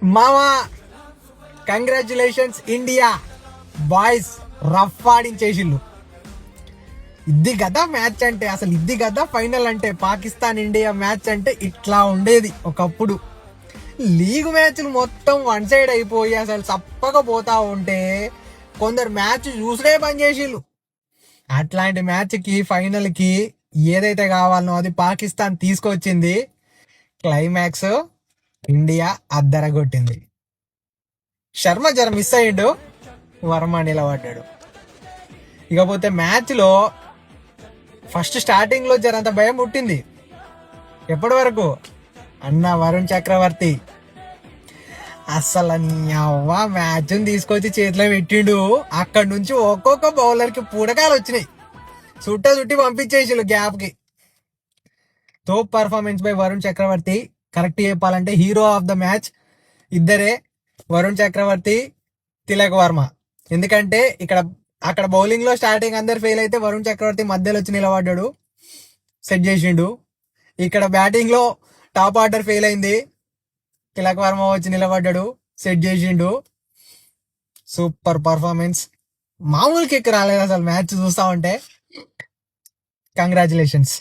మామా, congratulations India boys, rough ఆడించేసిళ్ళు. ఇది కదా మ్యాచ్ అంటే, అసలు ఇది కదా ఫైనల్ అంటే. పాకిస్తాన్ ఇండియా మ్యాచ్ అంటే ఇట్లా ఉండేది ఒకప్పుడు. లీగ్ మ్యాచ్లు మొత్తం వన్ సైడ్ అయిపోయి అసలు చప్పగా పోతా ఉంటే కొందరు మ్యాచ్ చూసుడే బంద్ చేసిళ్ళు. అట్లాంటి మ్యాచ్కి ఫైనల్కి ఏదైతే కావాలనో అది పాకిస్తాన్ తీసుకొచ్చింది. Climax India అద్దరగొట్టింది. శర్మ జర మిస్ అయ్యిండు, వర్మ నిలబడ్డాడు. ఇకపోతే మ్యాచ్లో ఫస్ట్ స్టార్టింగ్లో జరంత భయం పుట్టింది. ఎప్పటి వరకు అన్న వరుణ్ చక్రవర్తి అసలు నీ అవ్వ మ్యాచ్ని తీసుకొచ్చి చేతిలో పెట్టిండు. అక్కడి నుంచి ఒక్కొక్క బౌలర్కి పూడకాలు వచ్చినాయి. చుట్టి పంపించేసిళ్ళు గ్యాప్కి. తోప్ performance by Varun Chakravarthy. Correct చెప్పాలంటే హీరో ఆఫ్ ద మ్యాచ్ ఇద్దరే, వరుణ్ చక్రవర్తి, తిలక్ వర్మ. ఎందుకంటే అక్కడ బౌలింగ్ లో స్టార్టింగ్ అందరు ఫెయిల్ అయితే వరుణ్ చక్రవర్తి మధ్యలో వచ్చి నిలబడ్డాడు, సెట్ చేసిండు. ఇక్కడ బ్యాటింగ్ లో టాప్ ఆర్డర్ ఫెయిల్ అయింది, తిలక్ వర్మ వచ్చి నిలబడ్డాడు, సెట్ చేసిండు. సూపర్ పర్ఫార్మెన్స్, మామూలు కిక్ రాలేదు అసలు మ్యాచ్ చూస్తా ఉంటే. కంగ్రాచులేషన్స్.